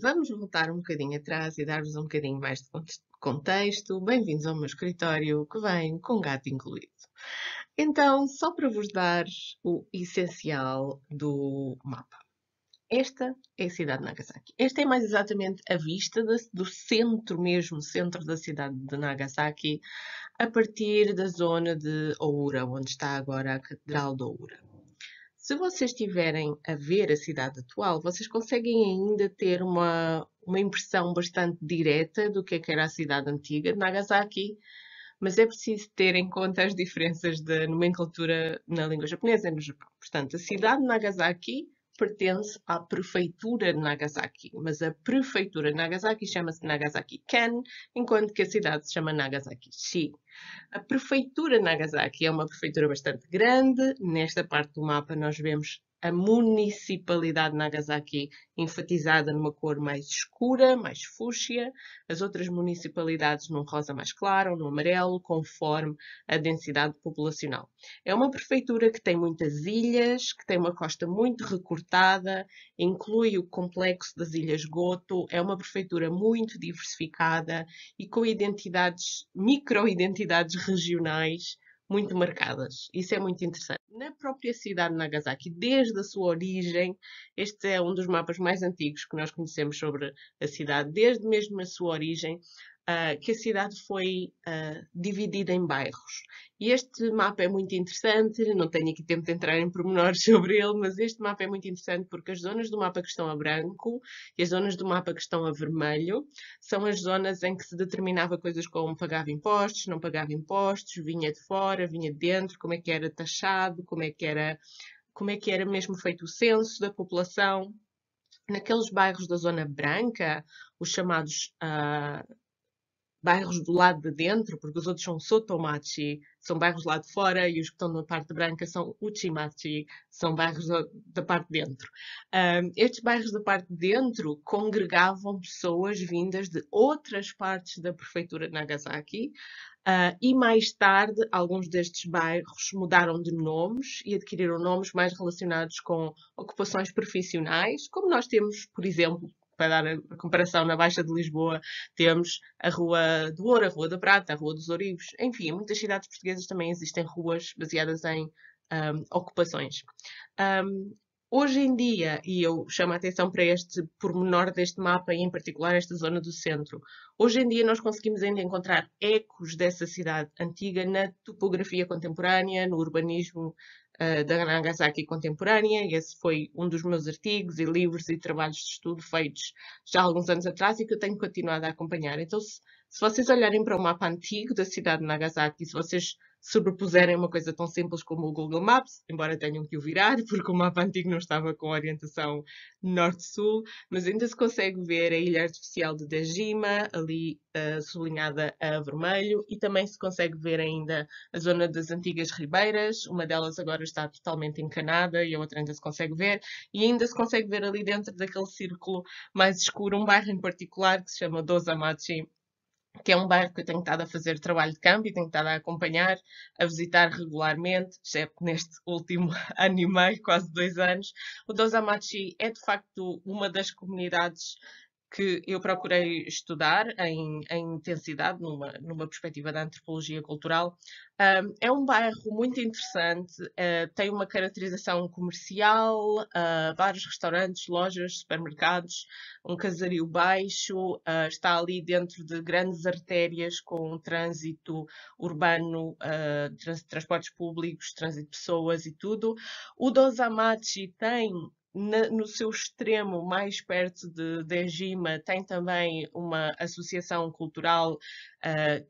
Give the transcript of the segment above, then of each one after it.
Vamos voltar um bocadinho atrás e dar-vos um bocadinho mais de contexto. Bem-vindos ao meu escritório, que vem com gato incluído. Então, só para vos dar o essencial do mapa. Esta é a cidade de Nagasaki. Esta é mais exatamente a vista do centro mesmo, centro da cidade de Nagasaki, a partir da zona de Oura, onde está agora a Catedral de Oura. Se vocês estiverem a ver a cidade atual, vocês conseguem ainda ter uma impressão bastante direta do que era a cidade antiga de Nagasaki, mas é preciso ter em conta as diferenças da nomenclatura na língua japonesa e no Japão. Portanto, a cidade de Nagasaki pertence à prefeitura de Nagasaki, mas a prefeitura de Nagasaki chama-se Nagasaki-ken, enquanto que a cidade se chama Nagasaki-shi. A prefeitura de Nagasaki é uma prefeitura bastante grande. Nesta parte do mapa nós vemos a municipalidade de Nagasaki enfatizada numa cor mais escura, mais fúcsia. As outras municipalidades num rosa mais claro ou no amarelo, conforme a densidade populacional. É uma prefeitura que tem muitas ilhas, que tem uma costa muito recortada, inclui o complexo das Ilhas Goto. É uma prefeitura muito diversificada e com micro-identidades regionais muito marcadas. Isso é muito interessante. Na própria cidade de Nagasaki, desde a sua origem, este é um dos mapas mais antigos que nós conhecemos sobre a cidade, desde mesmo a sua origem, que a cidade foi dividida em bairros. E este mapa é muito interessante, não tenho aqui tempo de entrar em pormenores sobre ele, mas este mapa é muito interessante porque as zonas do mapa que estão a branco e as zonas do mapa que estão a vermelho são as zonas em que se determinava coisas como pagava impostos, não pagava impostos, vinha de fora, vinha de dentro, como é que era taxado, como é que era mesmo feito o censo da população. Naqueles bairros da zona branca, os chamados bairros do lado de dentro, porque os outros são Sotomachi, são bairros lá de fora, e os que estão na parte branca são Uchimachi, são bairros da parte de dentro. Estes bairros da parte de dentro congregavam pessoas vindas de outras partes da prefeitura de Nagasaki, e mais tarde, alguns destes bairros mudaram de nomes e adquiriram nomes mais relacionados com ocupações profissionais, como nós temos, por exemplo, para dar a comparação, na Baixa de Lisboa, temos a Rua do Ouro, a Rua da Prata, a Rua dos Ouribos. Enfim, em muitas cidades portuguesas também existem ruas baseadas em ocupações. Hoje em dia, e eu chamo a atenção para este pormenor deste mapa e em particular esta zona do centro, hoje em dia nós conseguimos ainda encontrar ecos dessa cidade antiga na topografia contemporânea, no urbanismo da Nagasaki contemporânea. Esse foi um dos meus artigos e livros e trabalhos de estudo feitos já há alguns anos atrás e que eu tenho continuado a acompanhar. Então, se vocês olharem para o mapa antigo da cidade de Nagasaki, se vocês sobrepuserem uma coisa tão simples como o Google Maps, embora tenham que o virar, porque o mapa antigo não estava com orientação norte-sul, mas ainda se consegue ver a ilha artificial de Dejima, ali sublinhada a vermelho, e também se consegue ver ainda a zona das antigas ribeiras. Uma delas agora está totalmente encanada e a outra ainda se consegue ver, e ainda se consegue ver ali dentro daquele círculo mais escuro um bairro em particular que se chama Dosamachi, que é um bairro que eu tenho estado a fazer trabalho de campo e tenho estado a acompanhar, a visitar regularmente, exceto neste último ano e meio, quase 2 anos. O Dosamachi é, de facto, uma das comunidades que eu procurei estudar em intensidade, numa perspectiva da antropologia cultural. É um bairro muito interessante, tem uma caracterização comercial, vários restaurantes, lojas, supermercados, um casario baixo, está ali dentro de grandes artérias com trânsito urbano, transportes públicos, trânsito de pessoas e tudo. O Dosamachi tem no seu extremo, mais perto de Dejima, tem também uma associação cultural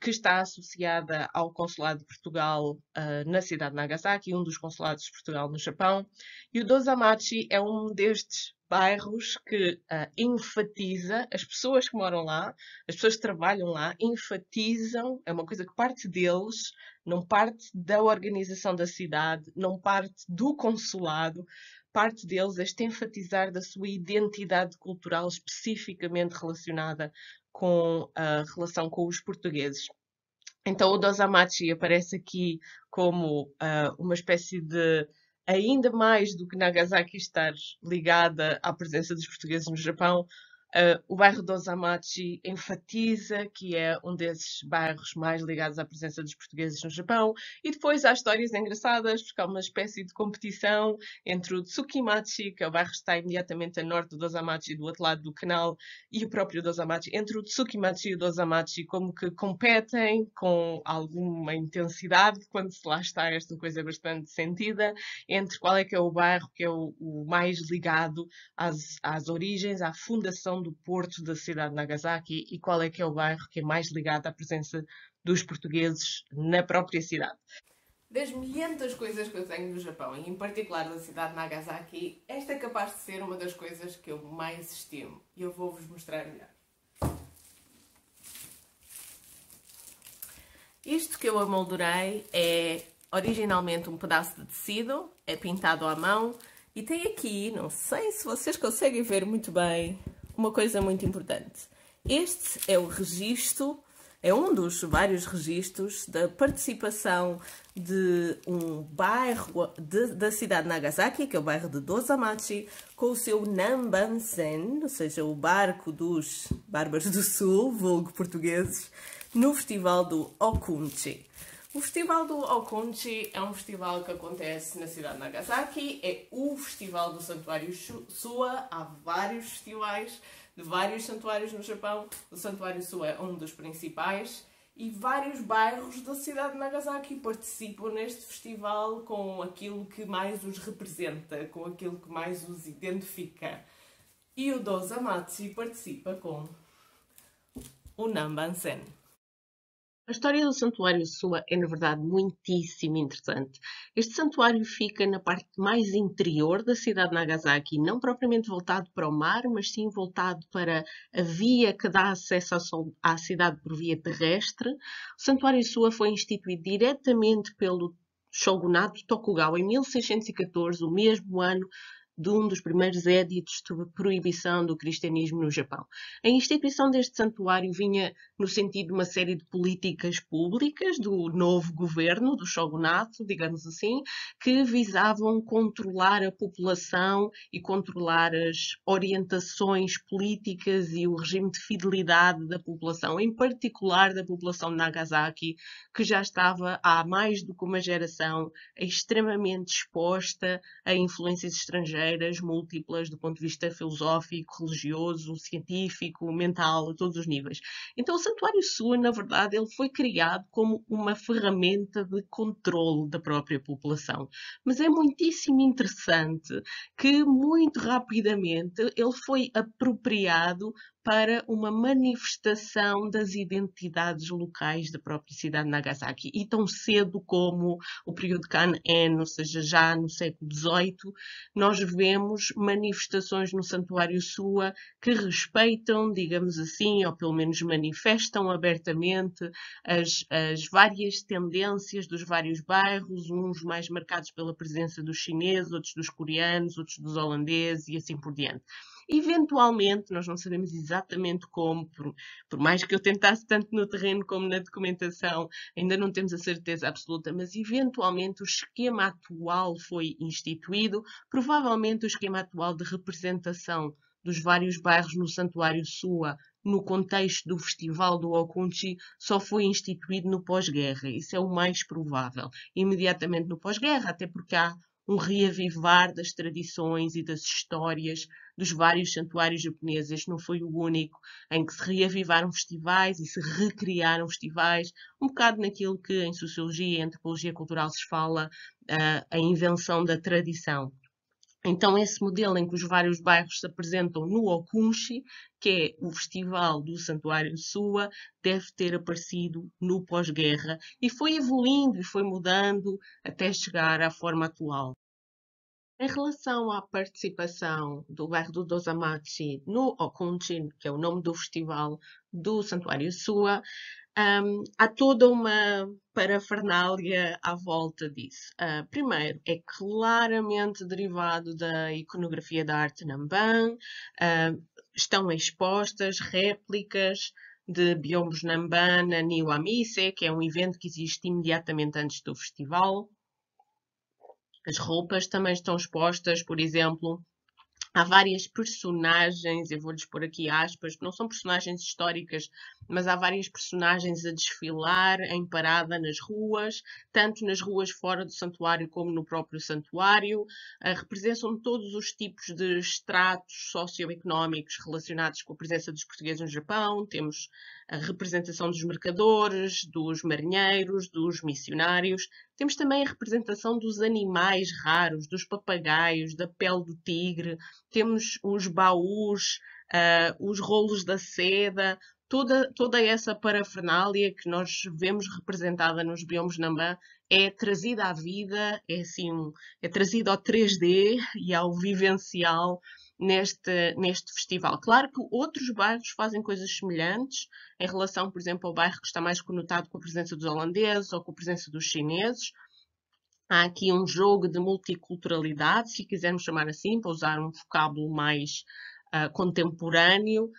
que está associada ao Consulado de Portugal na cidade de Nagasaki, um dos consulados de Portugal no Japão. E o Dosamachi é um destes bairros que enfatiza, as pessoas que moram lá, as pessoas que trabalham lá, enfatizam, é uma coisa que parte deles, não parte da organização da cidade, não parte do consulado, parte deles este enfatizar da sua identidade cultural especificamente relacionada com a relação com os portugueses. Então o Dosamachi aparece aqui como uma espécie de, ainda mais do que Nagasaki estar ligada à presença dos portugueses no Japão, O bairro de Osamachi enfatiza que é um desses bairros mais ligados à presença dos portugueses no Japão. E depois há histórias engraçadas, porque há uma espécie de competição entre o Tsukimachi, que é o bairro que está imediatamente a norte do Osamachi, do outro lado do canal, e o próprio Osamachi, entre o Tsukimachi e o Osamachi, como que competem com alguma intensidade, quando se lá está esta coisa bastante sentida, entre qual é que é o bairro que é o mais ligado às origens, à fundação do porto da cidade de Nagasaki, e qual é que é o bairro que é mais ligado à presença dos portugueses na própria cidade. Das milhentas coisas que eu tenho do Japão, e em particular da cidade de Nagasaki, esta é capaz de ser uma das coisas que eu mais estimo. E eu vou-vos mostrar melhor. Isto que eu amoldurei é originalmente um pedaço de tecido, é pintado à mão, e tem aqui, não sei se vocês conseguem ver muito bem, uma coisa muito importante. Este é o registro, é um dos vários registros da participação de um bairro da cidade de Nagasaki, que é o bairro de Dosamachi, com o seu Nambansen, ou seja, o barco dos Bárbaros do Sul, vulgo portugueses, no festival do Okunchi. O festival do Okunchi é um festival que acontece na cidade de Nagasaki, é o festival do Santuário Suwa. Há vários festivais de vários santuários no Japão. O Santuário Suwa é um dos principais e vários bairros da cidade de Nagasaki participam neste festival com aquilo que mais os representa, com aquilo que mais os identifica. E o Dosamachi participa com o Nambansen. A história do Santuário Suwa é, na verdade, muitíssimo interessante. Este santuário fica na parte mais interior da cidade de Nagasaki, não propriamente voltado para o mar, mas sim voltado para a via que dá acesso à cidade por via terrestre. O Santuário Suwa foi instituído diretamente pelo shogunato Tokugawa em 1614, o mesmo ano de um dos primeiros éditos de proibição do cristianismo no Japão. A instituição deste santuário vinha no sentido de uma série de políticas públicas do novo governo, do shogunato, digamos assim, que visavam controlar a população e controlar as orientações políticas e o regime de fidelidade da população, em particular da população de Nagasaki, que já estava há mais do que uma geração extremamente exposta a influências estrangeiras múltiplas do ponto de vista filosófico, religioso, científico, mental, a todos os níveis. Então o Santuário Suwa, na verdade, ele foi criado como uma ferramenta de controle da própria população. Mas é muitíssimo interessante que muito rapidamente ele foi apropriado para uma manifestação das identidades locais da própria cidade de Nagasaki. E tão cedo como o período Kan-en, ou seja, já no século XVIII, nós vemos manifestações no Santuário Suwa que respeitam, digamos assim, ou pelo menos manifestam abertamente as várias tendências dos vários bairros, uns mais marcados pela presença dos chineses, outros dos coreanos, outros dos holandeses e assim por diante. Eventualmente, nós não sabemos exatamente como, por mais que eu tentasse tanto no terreno como na documentação, ainda não temos a certeza absoluta, mas eventualmente o esquema atual foi instituído, provavelmente o esquema atual de representação dos vários bairros no Santuário Suwa no contexto do Festival do Okunchi só foi instituído no pós-guerra. Isso é o mais provável. Imediatamente no pós-guerra, até porque há um reavivar das tradições e das histórias dos vários santuários japoneses. Este não foi o único em que se reavivaram festivais e se recriaram festivais, um bocado naquilo que em Sociologia e Antropologia Cultural se fala, a invenção da tradição. Então, esse modelo em que os vários bairros se apresentam no Okunchi, que é o festival do Santuário Suwa, deve ter aparecido no pós-guerra e foi evoluindo e foi mudando até chegar à forma atual. Em relação à participação do bairro do Dosamachi no Okunchi, que é o nome do festival do Santuário Suwa, há toda uma parafernália à volta disso. Primeiro, é claramente derivado da iconografia da arte Namban. Estão expostas réplicas de biombos Namban na Niwamise, que é um evento que existe imediatamente antes do festival. As roupas também estão expostas, por exemplo, Há várias personagens, eu vou-lhes pôr aqui aspas, não são personagens históricas, mas há várias personagens a desfilar em parada nas ruas, tanto nas ruas fora do santuário como no próprio santuário. Representam todos os tipos de estratos socioeconómicos relacionados com a presença dos portugueses no Japão. Temos a representação dos mercadores, dos marinheiros, dos missionários. Temos também a representação dos animais raros, dos papagaios, da pele do tigre. Temos os baús, os rolos da seda, toda essa parafernália que nós vemos representada nos biomes Namban é trazida à vida, é, assim, é trazida ao 3D e ao vivencial neste festival. Claro que outros bairros fazem coisas semelhantes em relação, por exemplo, ao bairro que está mais conotado com a presença dos holandeses ou com a presença dos chineses. Há aqui um jogo de multiculturalidade, se quisermos chamar assim, para usar um vocábulo mais contemporâneo,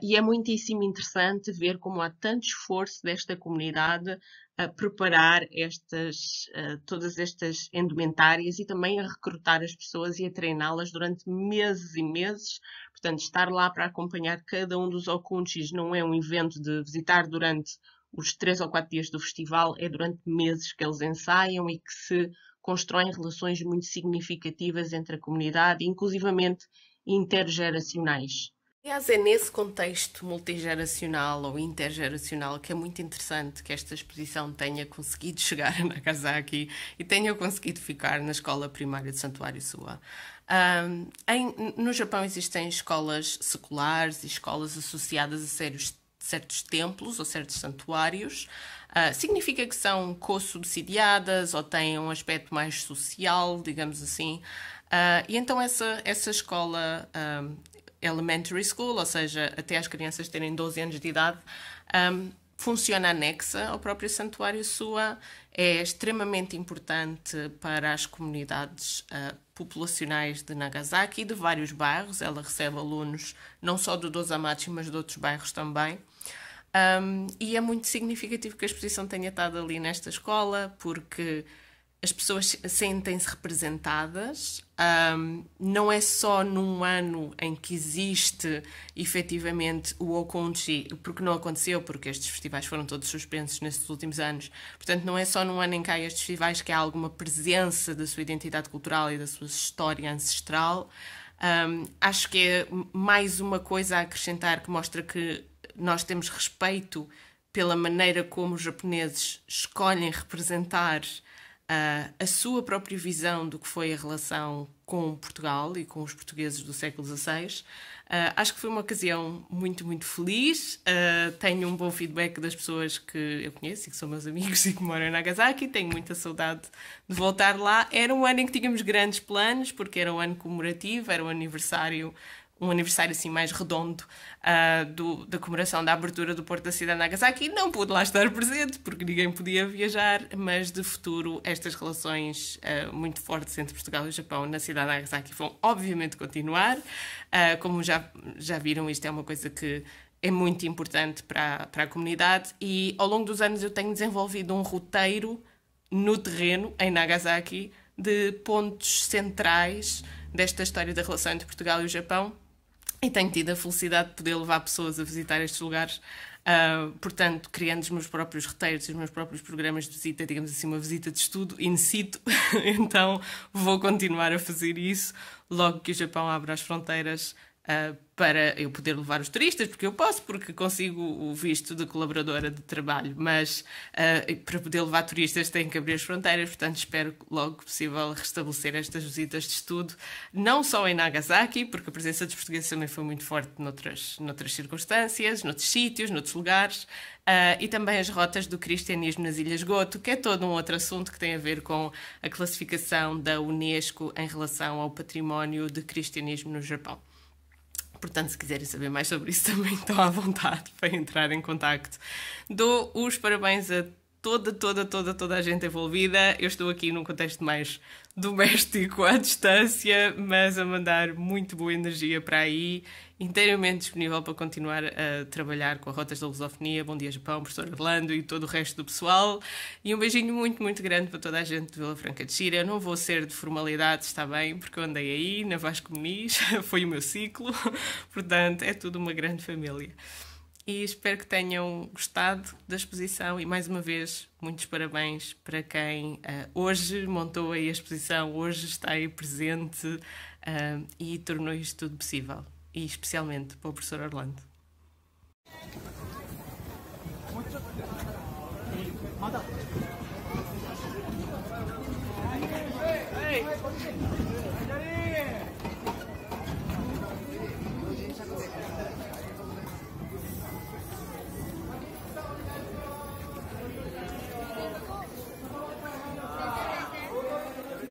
e é muitíssimo interessante ver como há tanto esforço desta comunidade a preparar todas estas indumentárias e também a recrutar as pessoas e a treiná-las durante meses e meses. Portanto, estar lá para acompanhar cada um dos okunchis não é um evento de visitar durante os 3 ou 4 dias do festival, é durante meses que eles ensaiam e que se constroem relações muito significativas entre a comunidade, inclusivamente intergeracionais. Aliás, é nesse contexto multigeracional ou intergeracional que é muito interessante que esta exposição tenha conseguido chegar a Nagasaki e tenha conseguido ficar na escola primária de Santuário Sua. No Japão existem escolas seculares e escolas associadas a certos templos ou certos santuários. Significa que são co-subsidiadas ou têm um aspecto mais social, digamos assim. E então essa escola elementary school, ou seja, até as crianças terem 12 anos de idade, funciona anexa ao próprio Santuário Sua, é extremamente importante para as comunidades populacionais de Nagasaki e de vários bairros. Ela recebe alunos não só do Dosamachi, mas de outros bairros também. E é muito significativo que a exposição tenha estado ali nesta escola, porque as pessoas sentem-se representadas. Não é só num ano em que existe efetivamente o Okonchi, porque não aconteceu, porque estes festivais foram todos suspensos nestes últimos anos. Portanto, não é só num ano em que há estes festivais que há alguma presença da sua identidade cultural e da sua história ancestral. Acho que é mais uma coisa a acrescentar que mostra que nós temos respeito pela maneira como os japoneses escolhem representar a sua própria visão do que foi a relação com Portugal e com os portugueses do século XVI. Acho que foi uma ocasião muito, muito feliz. Tenho um bom feedback das pessoas que eu conheço e que são meus amigos e que moram em Nagasaki. Tenho muita saudade de voltar lá. Era um ano em que tínhamos grandes planos, porque era um ano comemorativo, era um aniversário assim mais redondo da comemoração da abertura do Porto da cidade de Nagasaki. Não pude lá estar presente porque ninguém podia viajar, mas de futuro estas relações muito fortes entre Portugal e o Japão na cidade de Nagasaki vão obviamente continuar. Como já viram, isto é uma coisa que é muito importante para a comunidade, e ao longo dos anos eu tenho desenvolvido um roteiro no terreno, em Nagasaki, de pontos centrais desta história da relação entre Portugal e o Japão. E tenho tido a felicidade de poder levar pessoas a visitar estes lugares, portanto, criando os meus próprios roteiros, os meus próprios programas de visita, digamos assim, uma visita de estudo in situ. Então vou continuar a fazer isso logo que o Japão abra as fronteiras, para eu poder levar os turistas, porque consigo o visto de colaboradora de trabalho, mas para poder levar turistas tenho que abrir as fronteiras, portanto espero logo possível restabelecer estas visitas de estudo, não só em Nagasaki, porque a presença dos portugueses também foi muito forte noutras circunstâncias, noutros sítios, noutros lugares, e também as rotas do cristianismo nas Ilhas Goto, que é todo um outro assunto que tem a ver com a classificação da Unesco em relação ao património de cristianismo no Japão. Portanto, se quiserem saber mais sobre isso, também estão à vontade para entrar em contacto. Dou os parabéns a toda a gente envolvida. Eu estou aqui num contexto mais doméstico à distância, mas a mandar muito boa energia para aí, inteiramente disponível para continuar a trabalhar com a Rotas da Lusofonia. Bom dia, Japão, professor Orlando e todo o resto do pessoal. E um beijinho muito grande para toda a gente de Vila Franca de Xira. Eu não vou ser de formalidades, está bem, porque eu andei aí na Vasco Muniz, foi o meu ciclo, portanto é tudo uma grande família. E espero que tenham gostado da exposição e, mais uma vez, muitos parabéns para quem hoje montou aí a exposição, hoje está aí presente e tornou isto tudo possível. E especialmente para o professor Orlando.